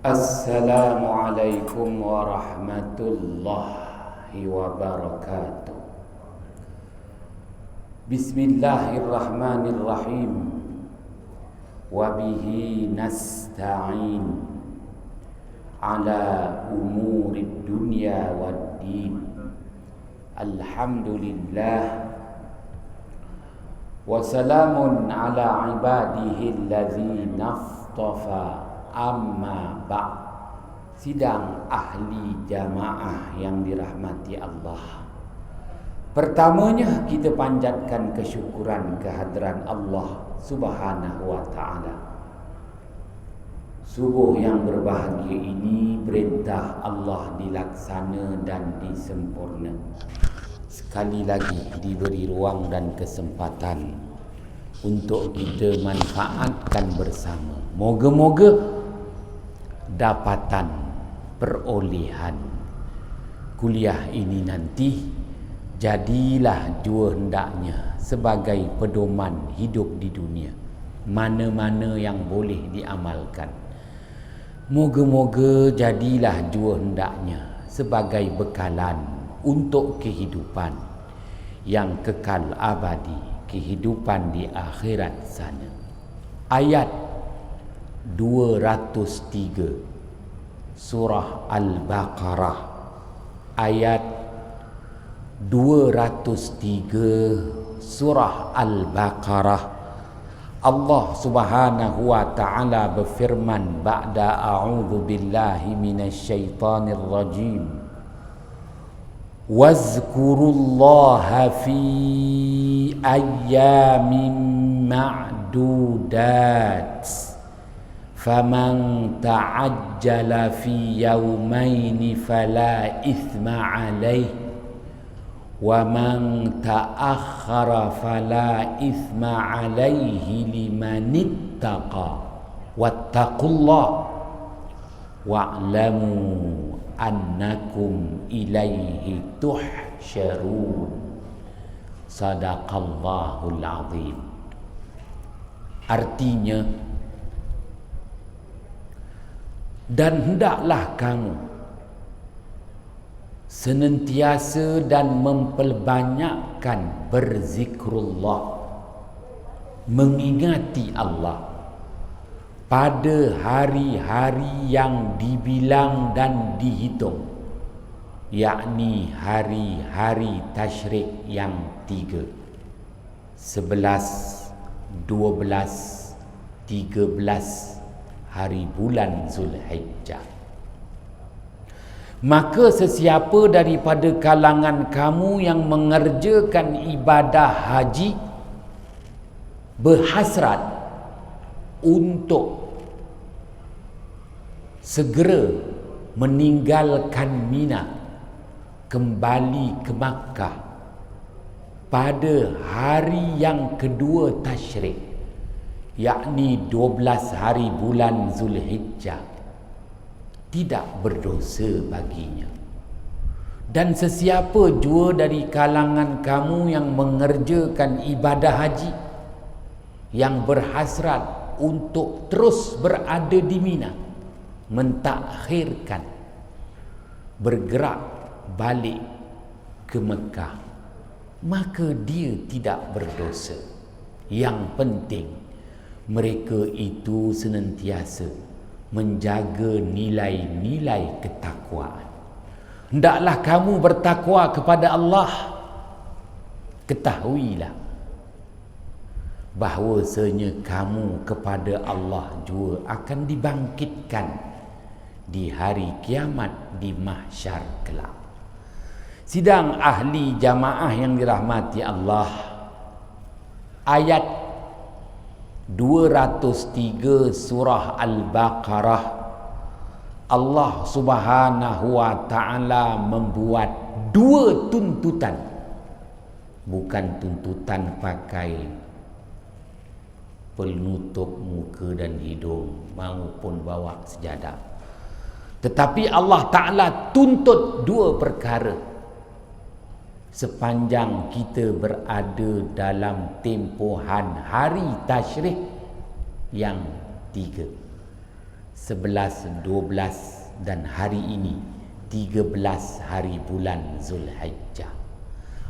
Assalamualaikum warahmatullahi wabarakatuh. Bismillahirrahmanirrahim. Wabihi nasta'in ala umurid dunya waddin. Alhamdulillah. Wassalamun ala ibadihi allazina astafa. Amma ba'. Sidang ahli jamaah yang dirahmati Allah. Pertamanya kita panjatkan kesyukuran kehadiran Allah Subhanahu wa ta'ala. Subuh yang berbahagia ini perintah Allah dilaksana dan disempurna. Sekali lagi diberi ruang dan kesempatan untuk kita manfaatkan bersama. Moga-moga dapatan perolehan kuliah ini nanti jadilah jua hendaknya sebagai pedoman hidup di dunia, mana-mana yang boleh diamalkan. Moga-moga jadilah jua hendaknya sebagai bekalan untuk kehidupan yang kekal abadi, kehidupan di akhirat sana. Ayat 203 Surah Al-Baqarah, ayat 203 Surah Al-Baqarah. Allah Subhanahu wa ta'ala berfirman ba'da a'udzu billahi minasyaitonir rajim. Wazkurullaha fi ayyamin ma'dudat. Faman ta'ajjala fi yawmaini fala ithma alaih wa man ta'akhkhara fala ithma alaihi liman ittaqa wattaqullah wa'lamu annakum ilaihi tuhsyarun. Sadaqallahul azim. Artinya, dan hendaklah kamu senantiasa dan memperbanyakkan berzikrullah, mengingati Allah pada hari-hari yang dibilang dan dihitung, yakni hari-hari tasyrik yang 3, 11, 12, 13 hari bulan Zulhijjah. Maka sesiapa daripada kalangan kamu yang mengerjakan ibadah haji berhasrat untuk segera meninggalkan Mina, kembali ke Makkah pada hari yang kedua tasyrik, yakni 12 hari bulan Zulhijjah, tidak berdosa baginya. Dan sesiapa jua dari kalangan kamu yang mengerjakan ibadah haji, yang berhasrat untuk terus berada di Mina, mentakhirkan bergerak balik ke Mekah, maka dia tidak berdosa. Yang penting mereka itu senantiasa menjaga nilai-nilai ketakwaan. Hendaklah kamu bertakwa kepada Allah. Ketahuilah bahwasanya kamu kepada Allah jua akan dibangkitkan di hari kiamat di mahsyar kelak. Sidang ahli jamaah yang dirahmati Allah, ayat 203 Surah Al-Baqarah, Allah Subhanahu wa ta'ala membuat 2 tuntutan. Bukan tuntutan pakai penutup muka dan hidung maupun bawa sejadah, tetapi Allah Ta'ala tuntut 2 perkara sepanjang kita berada dalam tempohan hari tasyrik yang 3. 11, 12 dan hari ini 13 hari bulan Zulhijjah.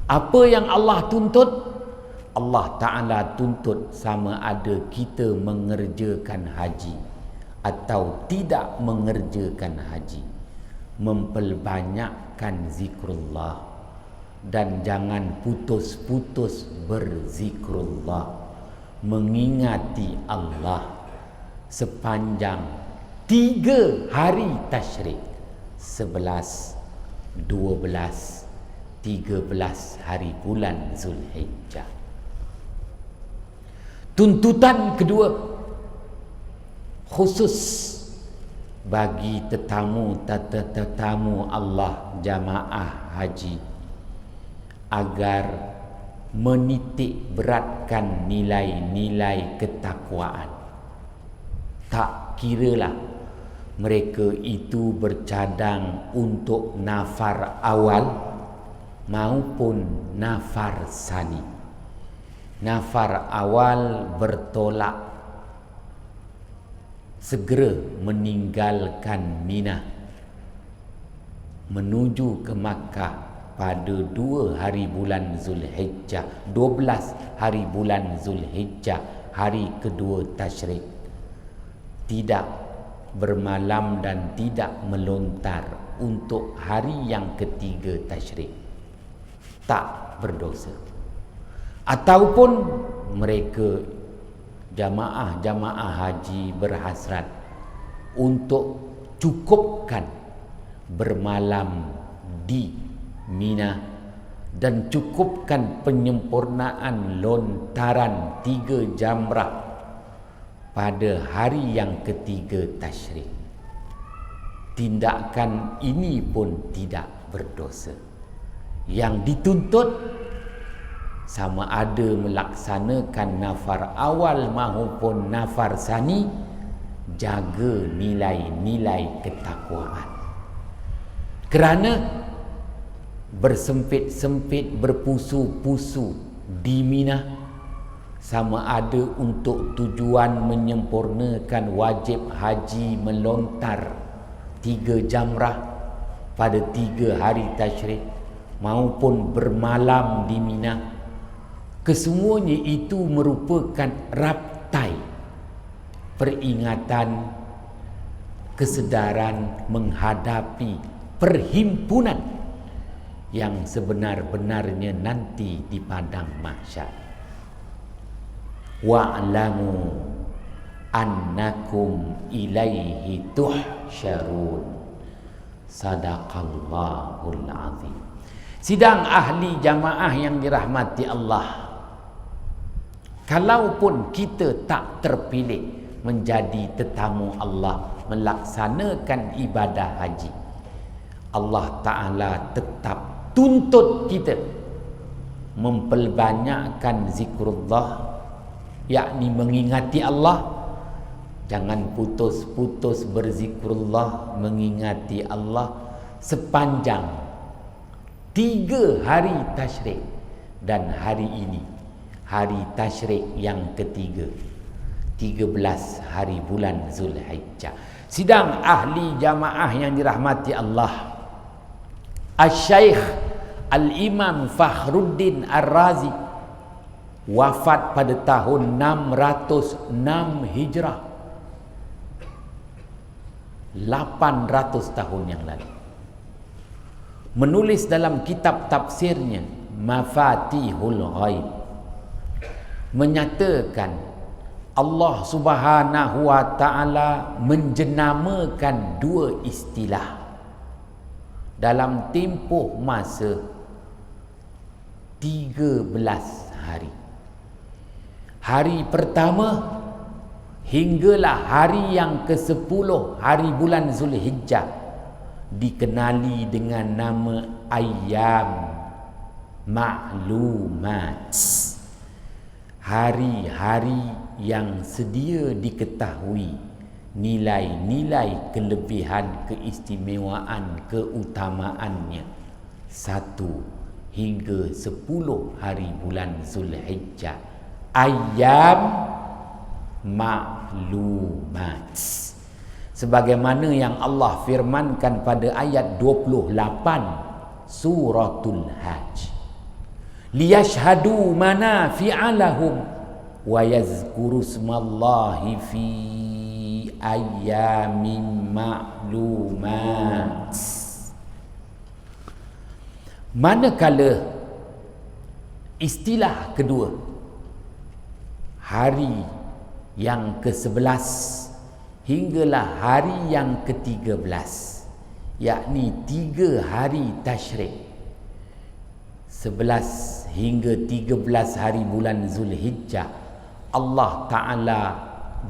Apa yang Allah tuntut? Allah Ta'ala tuntut sama ada kita mengerjakan haji atau tidak mengerjakan haji. Memperbanyakkan zikrullah dan jangan putus-putus berzikrullah, mengingati Allah sepanjang 3 hari tasyrik, 11, 12, 13 hari bulan Zulhijjah. Tuntutan kedua khusus bagi tetamu Allah jamaah haji agar menitik beratkan nilai-nilai ketakwaan. Tak kiralah mereka itu bercadang untuk nafar awal maupun nafar sani. Nafar awal bertolak segera meninggalkan Mina menuju ke Makkah pada 2 hari bulan Zulhijjah, 12 hari bulan Zulhijjah, hari kedua tasyrik. Tidak bermalam dan tidak melontar untuk hari yang ketiga tasyrik. Tak berdosa. Ataupun mereka jamaah-jamaah haji berhasrat untuk cukupkan bermalam di Mina dan cukupkan penyempurnaan lontaran 3 jamrah pada hari yang ketiga tasyrik. Tindakan ini pun tidak berdosa. Yang dituntut sama ada melaksanakan nafar awal maupun nafar sani, jaga nilai-nilai ketakwaan. Kerana bersempit-sempit, berpusu-pusu di Mina sama ada untuk tujuan menyempurnakan wajib haji melontar 3 jamrah pada 3 hari tasyrik maupun bermalam di Mina, kesemuanya itu merupakan raptai peringatan kesedaran menghadapi perhimpunan yang sebenar-benarnya nanti di padang mahsyar. Wa'lamu annakum ilaihi tuhsyarun. Sadaqallahul azim. Sidang ahli jamaah yang dirahmati Allah, kalaupun kita tak terpilih menjadi tetamu Allah melaksanakan ibadah haji, Allah Ta'ala tetap tuntut kita memperbanyakkan zikrullah, yakni mengingati Allah. Jangan putus-putus berzikrullah, mengingati Allah sepanjang 3 hari tasyrik dan hari ini hari tasyrik yang ketiga, 13 hari bulan Zulhijjah. Sidang ahli jamaah yang dirahmati Allah, Asy-Syaikh Al-Imam Fakhruddin Ar-Razi wafat pada tahun 606 Hijrah, 800 tahun yang lalu. Menulis dalam kitab tafsirnya Mafatihul Ghaib, menyatakan Allah Subhanahu wa Ta'ala menjenamakan 2 istilah dalam tempoh masa 13 hari. Hari pertama hinggalah hari yang ke-10 hari bulan Zulhijjah dikenali dengan nama Ayyam Ma'lumat, hari-hari yang sedia diketahui nilai-nilai kelebihan, keistimewaan, keutamaannya 1 hingga 10 hari bulan Zulhijjah. Ayyam Ma'lumat. sebagaimana yang Allah firmankan pada ayat 28 suratul Hajj, liyashhadu manafi'a lahum wa yazkuru smallahi fi ayyamin ma'lumat. Manakala istilah kedua, hari yang ke-11 hinggalah hari yang ke-13, yakni 3 hari tasyrik, 11 hingga 13 hari bulan Zulhijjah, Allah Ta'ala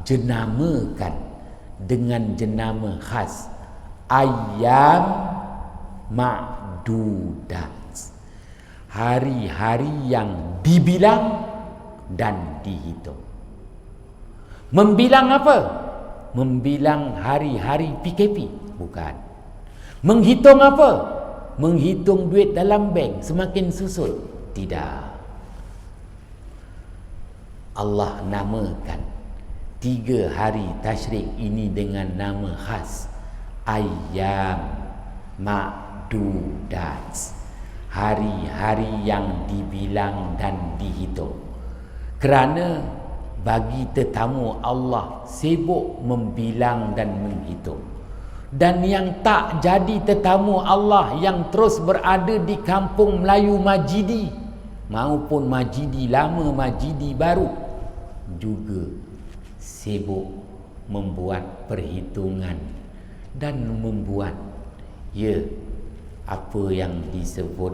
jenamakan dengan jenama khas ayyam ma'dudat, hari-hari yang dibilang dan dihitung. Membilang apa? Membilang hari-hari PKP? Bukan. Menghitung apa? Menghitung duit dalam bank semakin susut? Tidak. Allah namakan 3 hari tasyrik ini dengan nama khas ayyam ma'dudat, hari-hari yang dibilang dan dihitung. Kerana bagi tetamu Allah sibuk membilang dan menghitung. Dan yang tak jadi tetamu Allah, yang terus berada di kampung Melayu Majidi maupun Majidi lama, Majidi baru, juga sibuk membuat perhitungan dan membuat apa yang disebut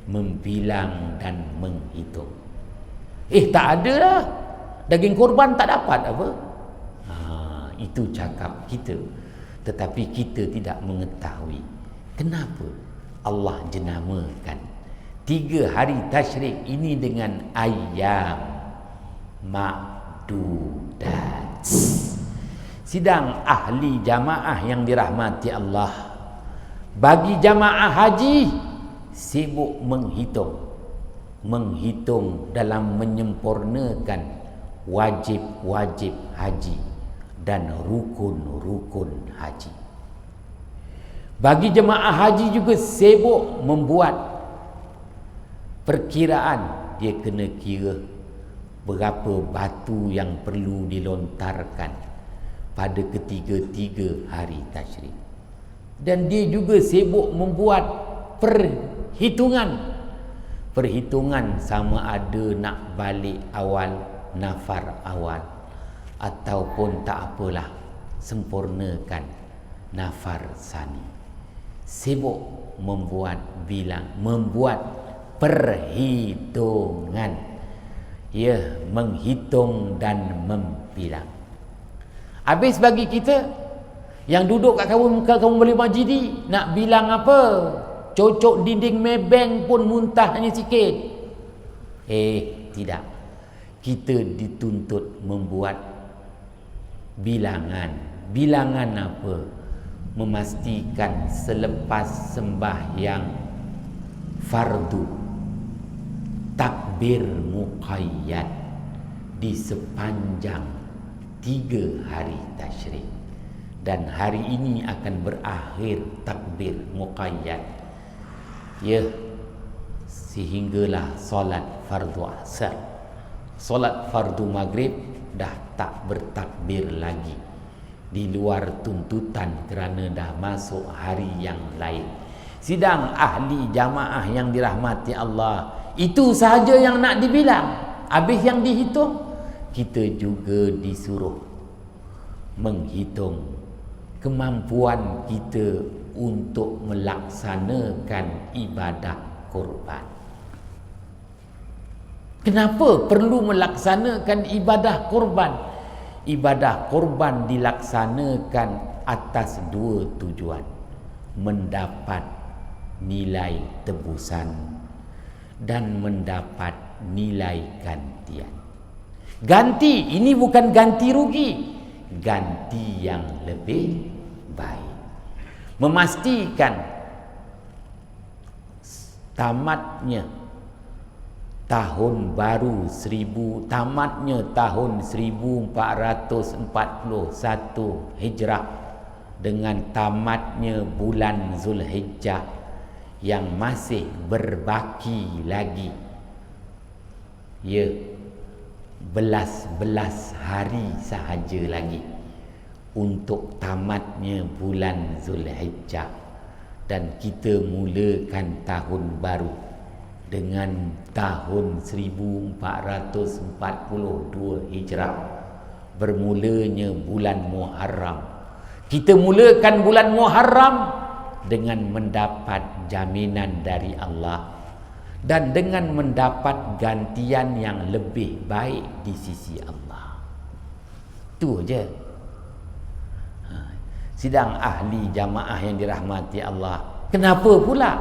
membilang dan menghitung. Tak ada lah, daging korban tak dapat apa. Itu cakap kita. Tetapi kita tidak mengetahui kenapa Allah jenamakan 3 hari tasyrik ini dengan ayyam ma'dudat. Sidang ahli jamaah yang dirahmati Allah, bagi jamaah haji sibuk menghitung dalam menyempurnakan wajib-wajib haji dan rukun-rukun haji. Bagi jemaah haji juga sibuk membuat perkiraan. Dia kena kira berapa batu yang perlu dilontarkan pada ketiga-tiga hari tasyrik. Dan dia juga sibuk membuat perhitungan sama ada nak balik awal, nafar awal, ataupun tak apalah, sempurnakan nafar sani. Sibuk membuat perhitungan, menghitung dan membilang. Habis bagi kita yang duduk kat kamu boleh Majidi, nak bilang apa? Cocok dinding Maybank pun muntah hanya sikit. Tidak. Kita dituntut membuat bilangan. Bilangan apa? Memastikan selepas sembahyang fardu takbir muqayyad di sepanjang 3 hari tasyrik, dan hari ini akan berakhir takbir muqayyad sehinggalah solat fardu asar. Solat fardu maghrib dah tak bertakbir lagi, di luar tuntutan kerana dah masuk hari yang lain. Sidang ahli jamaah yang dirahmati Allah, itu sahaja yang nak dibilang. Habis yang dihitung, kita juga disuruh menghitung kemampuan kita untuk melaksanakan ibadah korban. Kenapa perlu melaksanakan ibadah korban? Ibadah korban dilaksanakan atas 2 tujuan: mendapat nilai tebusan dan mendapat nilai gantian. Ganti ini bukan ganti rugi, ganti yang lebih baik. Memastikan tamatnya tahun baru tamatnya tahun 1441 Hijrah dengan tamatnya bulan Zulhijjah yang masih berbaki lagi, ya, belas hari sahaja lagi untuk tamatnya bulan Zulhijjah, dan kita mulakan tahun baru dengan tahun 1442 Hijrah, bermulanya bulan Muharram. Kita mulakan bulan Muharram dengan mendapat jaminan dari Allah dan dengan mendapat gantian yang lebih baik di sisi Allah. Itu je. Sidang ahli jamaah yang dirahmati Allah, kenapa pula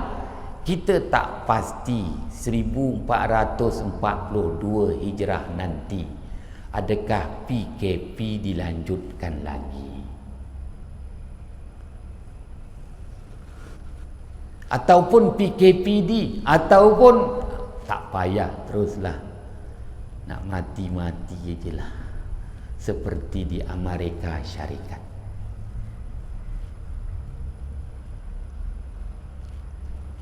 kita tak pasti 1442 Hijrah nanti adakah PKP dilanjutkan lagi, ataupun PKPD, ataupun tak payah teruslah nak mati-mati je lah seperti di Amerika Syarikat.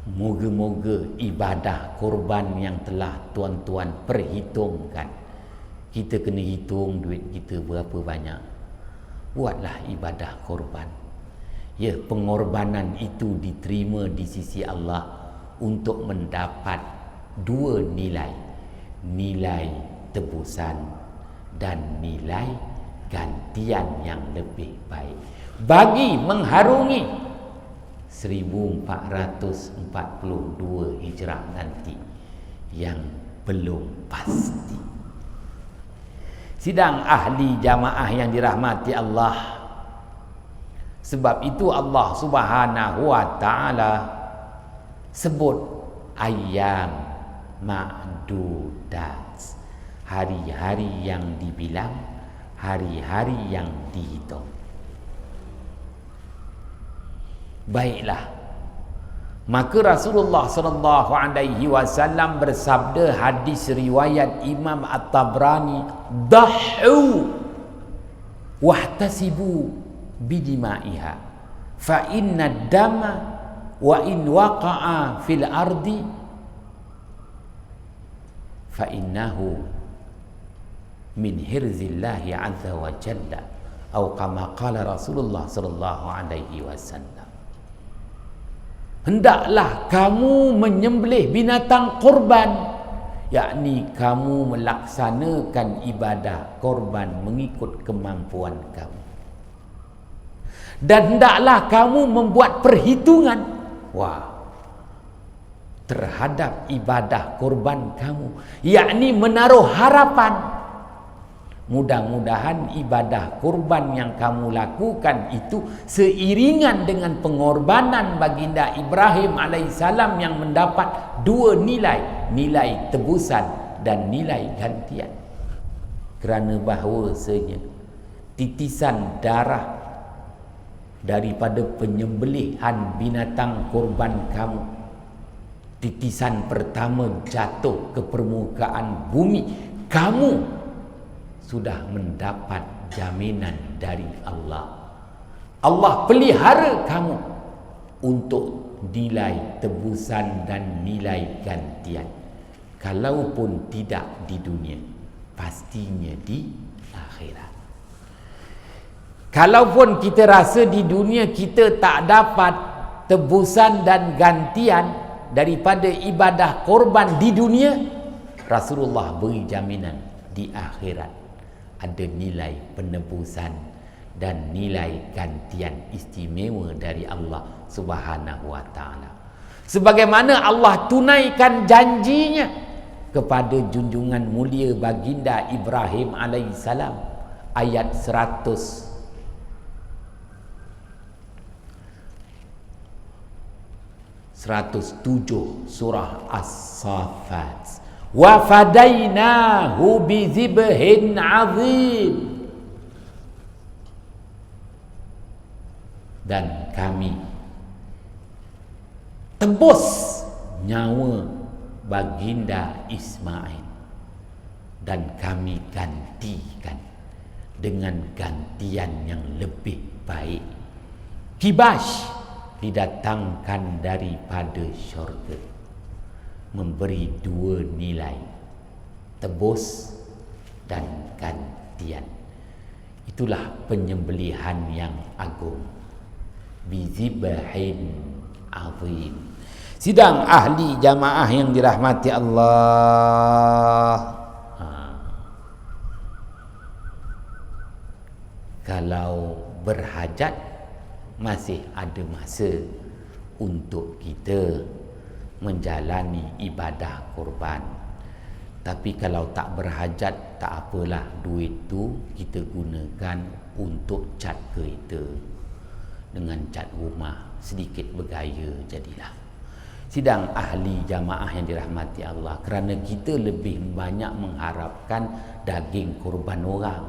Moga-moga ibadah korban yang telah tuan-tuan perhitungkan, kita kena hitung duit kita berapa banyak, buatlah ibadah korban. Ya, pengorbanan itu diterima di sisi Allah untuk mendapat dua nilai, nilai tebusan dan nilai gantian yang lebih baik bagi mengharungi 1442 Hijrah nanti yang belum pasti. Sidang ahli jamaah yang dirahmati Allah, sebab itu Allah Subhanahu wa taala sebut ayyam ma'dudat, hari-hari yang dibilang, hari-hari yang dihitung. Baiklah, maka Rasulullah sallallahu alaihi wasallam bersabda, hadis riwayat Imam At-Tabrani, "Dahhu wahtasibu bidimaiha fa inna ad-dama wa in waqa'a fil ardi fa innahu min hirzillahi azza wa jalla," atau kama qala Rasulullah sallallahu alaihi wasallam. Hendaklah kamu menyembelih binatang korban, yakni kamu melaksanakan ibadah korban mengikut kemampuan kamu. Dan hendaklah kamu membuat perhitungan terhadap ibadah korban kamu, yakni menaruh harapan, mudah-mudahan ibadah korban yang kamu lakukan itu seiringan dengan pengorbanan baginda Ibrahim alaihissalam yang mendapat dua nilai, nilai tebusan dan nilai gantian. Kerana bahawasanya titisan darah daripada penyembelihan binatang korban kamu, titisan pertama jatuh ke permukaan bumi, kamu sudah mendapat jaminan dari Allah. Allah pelihara kamu untuk nilai tebusan dan nilai gantian. Kalaupun tidak di dunia, pastinya di akhirat. Kalaupun kita rasa di dunia kita tak dapat tebusan dan gantian daripada ibadah korban di dunia, Rasulullah beri jaminan di akhirat ada nilai penebusan dan nilai gantian istimewa dari Allah Subhanahu wa taala. Sebagaimana Allah tunaikan janjinya kepada junjungan mulia baginda Ibrahim alaihissalam, ayat 107 surah As-Saffat. Wa fadainahu bi dzibhin 'adzim, dan kami tebus nyawa baginda Ismail, dan kami gantikan dengan gantian yang lebih baik. Kibash didatangkan daripada syurga, memberi dua nilai, tebus dan gantian. Itulah penyembelihan yang agung. Bizibahin azim. Sidang ahli jamaah yang dirahmati Allah. Kalau berhajat, masih ada masa untuk kita menjalani ibadah kurban. Tapi kalau tak berhajat, tak apalah, duit tu kita gunakan untuk cat kereta, dengan cat rumah, sedikit bergaya jadilah. Sidang ahli jamaah yang dirahmati Allah, kerana kita lebih banyak mengharapkan daging kurban orang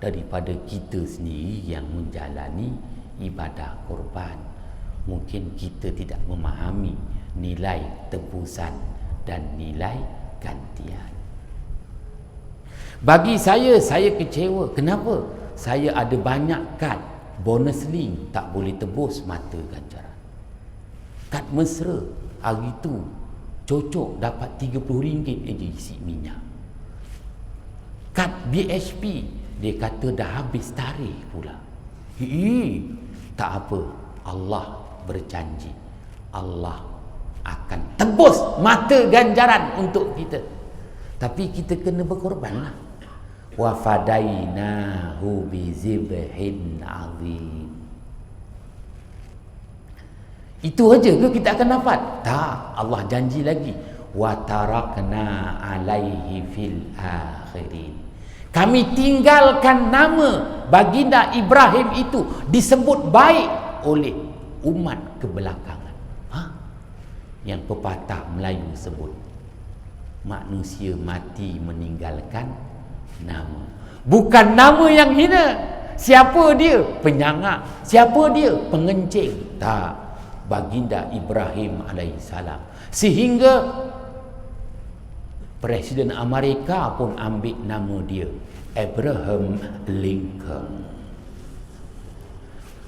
daripada kita sendiri yang menjalani ibadah kurban. Mungkin kita tidak memahami nilai tebusan dan nilai gantian. Bagi saya kecewa. Kenapa? Saya ada banyak kad bonus link, tak boleh tebus mata ganjaran. Kad mesra, hari tu cocok dapat RM30 je isi minyak. Kad BHP, dia kata dah habis tarikh pula. Tak apa, Allah berjanji, Allah akan tebus mata ganjaran untuk kita. Tapi kita kena berkorbanlah. Wa fadainahu bizibhin azim. Itu aja ke kita akan dapat? Tak, Allah janji lagi, wa tarakna alaihi fil akhirin. Kami tinggalkan nama baginda Ibrahim itu disebut baik oleh umat kebelakangan. Yang pepatah Melayu sebut, manusia mati meninggalkan nama. Bukan nama yang hina. Siapa dia? Penyangak. Siapa dia? Pengencing. Tak, baginda Ibrahim alaihissalam. Sehingga Presiden Amerika pun ambil nama dia, Abraham Lincoln.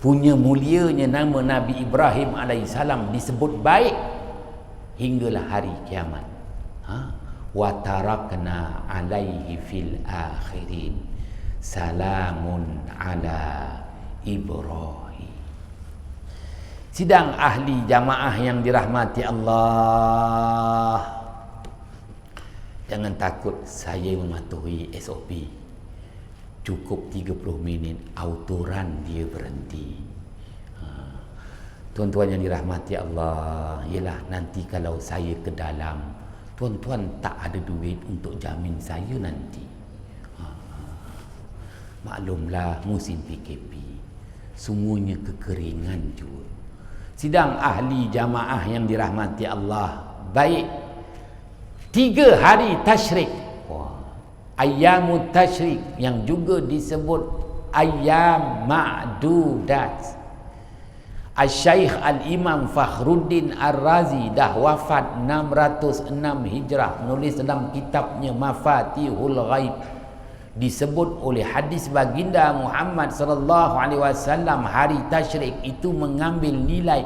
Punya mulianya nama Nabi Ibrahim alaihissalam disebut baik hinggalah hari kiamat. Wa tarakna alaihi fil akhirin salamun ala Ibrahim. Sidang ahli jamaah yang dirahmati Allah, jangan takut saya mematuhi SOP. Cukup 30 minit, autoran dia berhenti. Tuan-tuan yang dirahmati Allah, ialah nanti kalau saya ke dalam, tuan-tuan tak ada duit untuk jamin saya nanti. Maklumlah musim PKP, semuanya kekeringan juga. Sidang ahli jamaah yang dirahmati Allah, baik 3 hari tasyrik, ayyamut tasyrik, yang juga disebut ayyam ma'dudat. Al-Syaikh Al-Imam Fakhruddin Ar-Razi dah wafat 606 Hijrah, menulis dalam kitabnya Mafatihul Ghaib, disebut oleh hadis baginda Muhammad sallallahu alaihi wasallam, hari tasyrik itu mengambil nilai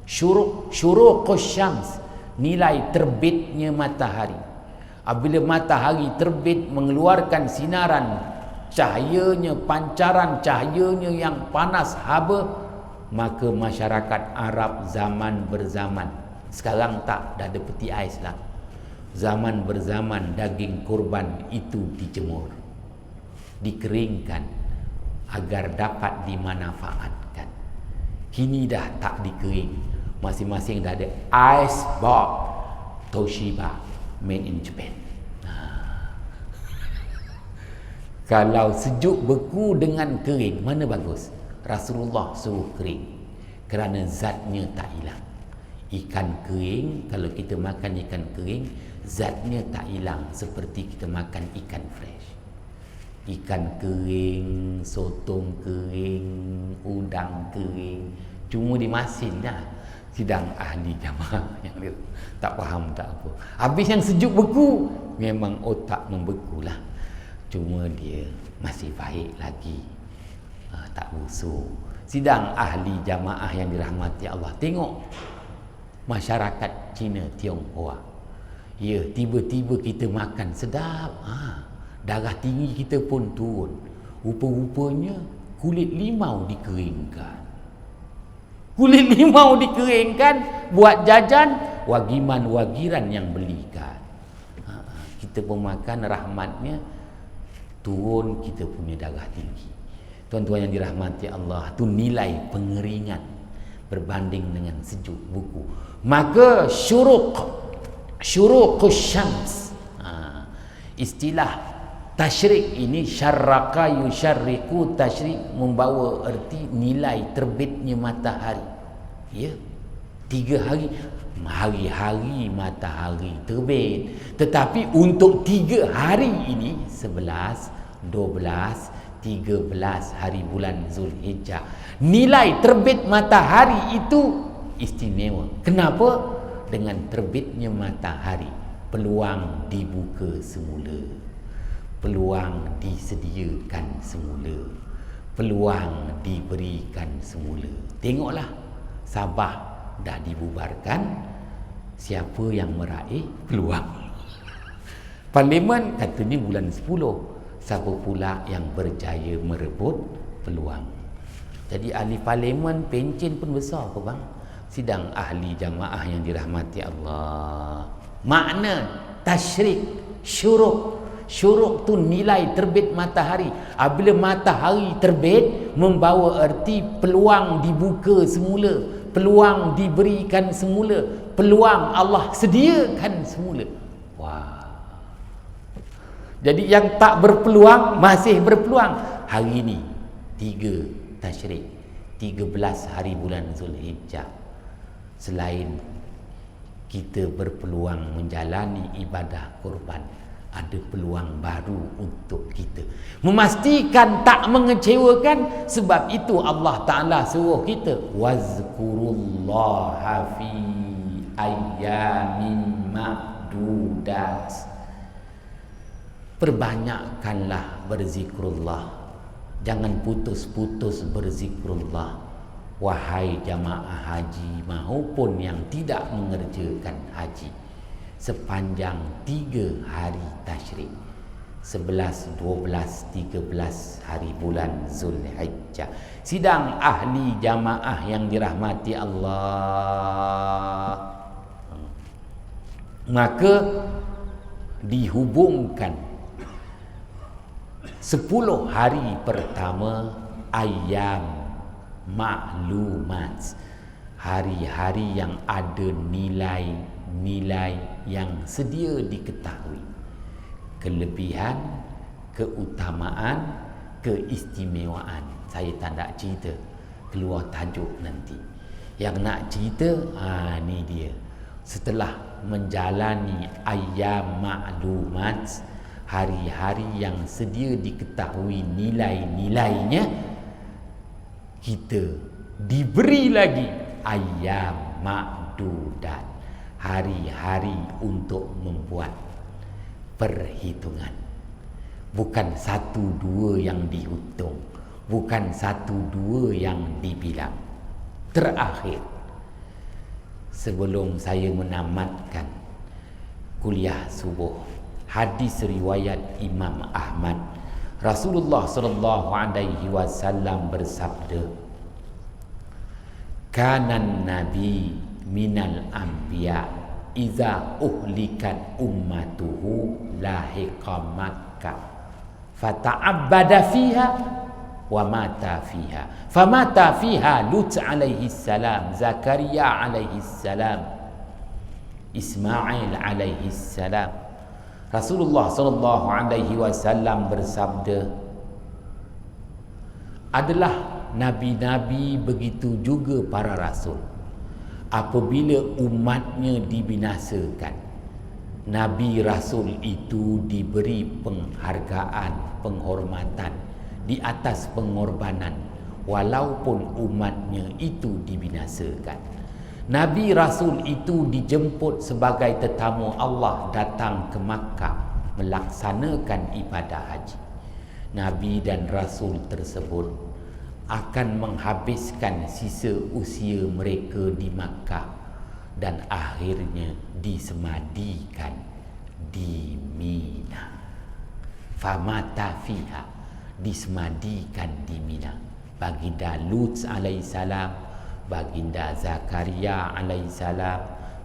syuruqus syams, nilai terbitnya matahari. Apabila matahari terbit mengeluarkan sinaran cahayanya, pancaran cahayanya yang panas haba, maka masyarakat Arab zaman berzaman, sekarang tak, dah ada peti ais lah, zaman berzaman daging kurban itu dijemur, dikeringkan agar dapat dimanfaatkan. Kini dah tak dikering, masing-masing dah ada ice box Toshiba made in Japan. Kalau sejuk beku dengan kering, mana bagus? Rasulullah suruh kering, kerana zatnya tak hilang. Ikan kering, kalau kita makan ikan kering, zatnya tak hilang seperti kita makan ikan fresh. Ikan kering, sotong kering, udang kering, cuma dimasin dah. Sidang ahli jamaah yang dia tak faham tak apa. Habis yang sejuk beku, memang otak membeku lah. Cuma dia masih baik lagi, tak busuk. Sidang ahli jamaah yang dirahmati Allah, tengok masyarakat Cina Tionghoa. Ya, tiba-tiba kita makan sedap, darah tinggi kita pun turun. Rupa-rupanya kulit limau dikeringkan. Kulit limau dikeringkan, buat jajan, wagiman-wagiran yang belikan. Kita pun makan, rahmatnya turun kita punya darah tinggi. Tuan-tuan yang dirahmati Allah, tu nilai pengeringan berbanding dengan sejuk buku. Maka syuruqus syams, istilah tasyrik ini, syarraka yusyarriku, tasyrik membawa erti nilai terbitnya matahari. Ya, 3 hari, hari-hari matahari terbit. Tetapi untuk 3 hari ini, 11, 12, 13 hari bulan Zulhijjah, nilai terbit matahari itu istimewa. Kenapa? Dengan terbitnya matahari, peluang dibuka semula, peluang disediakan semula, peluang diberikan semula. Tengoklah, Sabah dah dibubarkan, siapa yang meraih peluang? Parlimen katanya bulan 10, siapa pula yang berjaya merebut peluang? Jadi ahli parlimen pencen pun besar ke bang? Sidang ahli jamaah yang dirahmati Allah, makna tasyrik, syuruk tu nilai terbit matahari. Apabila matahari terbit, membawa erti peluang dibuka semula, peluang diberikan semula, peluang Allah sediakan semula. Wah. Jadi yang tak berpeluang masih berpeluang. Hari ini 3 Tasyrik, 13 hari bulan Zulhijjah. Selain kita berpeluang menjalani ibadah kurban, ada peluang baru untuk kita memastikan tak mengecewakan. Sebab itu Allah Ta'ala suruh kita wazkurullaha fi ayyamin ma'dudat. Perbanyakkanlah berzikrullah, jangan putus-putus berzikrullah, wahai jamaah haji maupun yang tidak mengerjakan haji, sepanjang 3 hari tasyrik, 11, 12, 13 hari bulan Zulhijjah. Sidang ahli jamaah yang dirahmati Allah, maka dihubungkan 10 hari pertama ayyam ma'lumat, hari-hari yang ada nilai-nilai yang sedia diketahui, kelebihan, keutamaan, keistimewaan. Saya tak nak cerita, keluar tajuk nanti. Yang nak cerita, ni dia. Setelah menjalani ayyam ma'lumat, hari-hari yang sedia diketahui nilai-nilainya, kita diberi lagi ayyam ma'dudat, hari-hari untuk membuat perhitungan. Bukan 1-2 yang dihitung, bukan 1-2 yang dibilang. Terakhir, sebelum saya menamatkan kuliah subuh, hadis riwayat Imam Ahmad, Rasulullah sallallahu alaihi wasallam bersabda, kanan nabi minal anbiya iza uhlikat ummatuhu lahiqa Makkah fata'abbada fiha wa mata fiha, famata fiha Lut alaihi salam, Zakaria alaihi salam, Ismail alaihi salam. Rasulullah sallallahu alaihi wasallam bersabda, adalah nabi-nabi, begitu juga para rasul. Apabila umatnya dibinasakan, nabi rasul itu diberi penghargaan, penghormatan di atas pengorbanan, walaupun umatnya itu dibinasakan. Nabi Rasul itu dijemput sebagai tetamu Allah datang ke Makkah melaksanakan ibadah haji. Nabi dan Rasul tersebut akan menghabiskan sisa usia mereka di Makkah dan akhirnya disemadikan di Mina. Famata fiha, disemadikan di Mina. Baginda Lut alaihissalam, baginda Zakaria alaihissalam,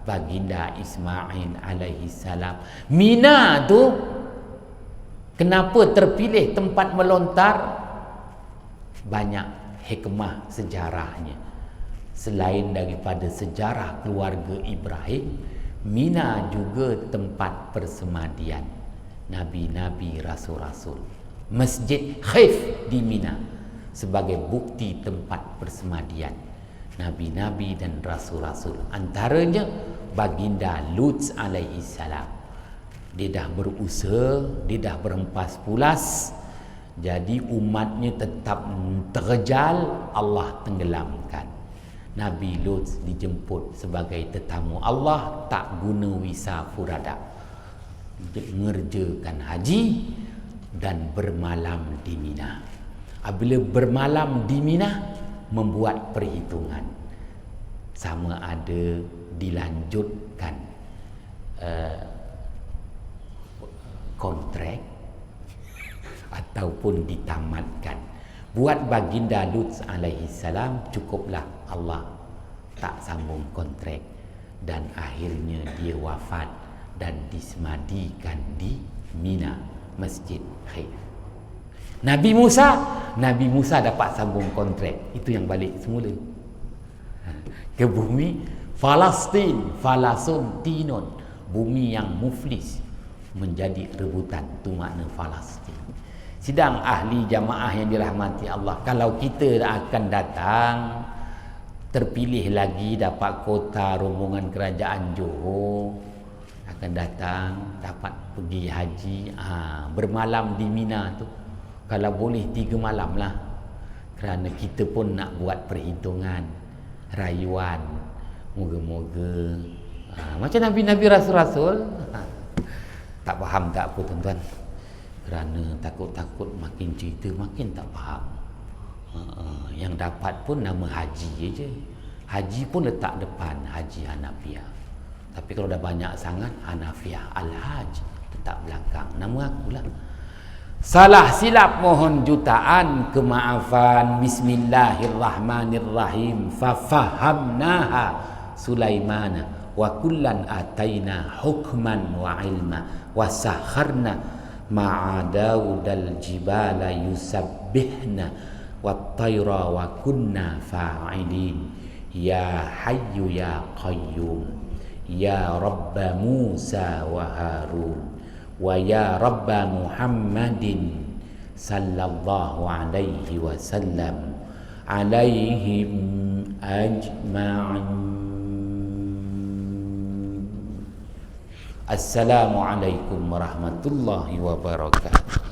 baginda Ismail alaihissalam. Mina tu kenapa terpilih tempat melontar? Banyak hikmah sejarahnya. Selain daripada sejarah keluarga Ibrahim, Mina juga tempat persemadian Nabi-Nabi, Rasul-Rasul. Masjid Khaif di Mina sebagai bukti tempat persemadian Nabi-Nabi dan Rasul-Rasul. Antaranya baginda Lut alaihissalam. Dia dah berusaha, dia dah berempas pulas, jadi umatnya tetap terjal, Allah tenggelamkan. Nabi Lut dijemput sebagai tetamu Allah, tak guna visa furada, mengerjakan haji dan bermalam di Mina. Apabila bermalam di Mina, membuat perhitungan sama ada dilanjutkan kontrak ataupun ditamatkan. Buat baginda Lut alaihissalam cukuplah Allah tak sambung kontrak dan akhirnya dia wafat dan disemadikan di Mina, Masjid Khaif. Nabi Musa dapat sambung kontrak. Itu yang balik semula ke bumi Palestin, Falasun Tinun, bumi yang muflis menjadi rebutan. Itu makna Palestin. Sidang ahli jamaah yang dirahmati Allah, kalau kita akan datang, terpilih lagi dapat kota rombongan kerajaan Johor, akan datang dapat pergi haji, bermalam di Mina tu, kalau boleh 3 malam lah, kerana kita pun nak buat perhitungan rayuan, moga-moga macam Nabi-Nabi, Rasul-Rasul. Tak faham tak apa tuan-tuan, kerana takut-takut makin cerita makin tak faham. Yang dapat pun nama haji je. Haji pun letak depan Haji Hanafiah. Tapi kalau dah banyak sangat, Hanafiah Al-Haj letak belakang. Nama akulah. Salah silap mohon jutaan kemaafan. Bismillahirrahmanirrahim. Fafahamnaha Sulaimana wa kullan ataina hukman wa ilma wa sakharna ma'a Daudal jibala yusabbihna wat tayra wa kunna fa'ilin. Ya hayyu ya qayyum ya rabba Musa wa Harun wa ya rabba Muhammadin sallallahu alaihi wasallam alaihim ajma'in. Assalamualaikum warahmatullahi wabarakatuh.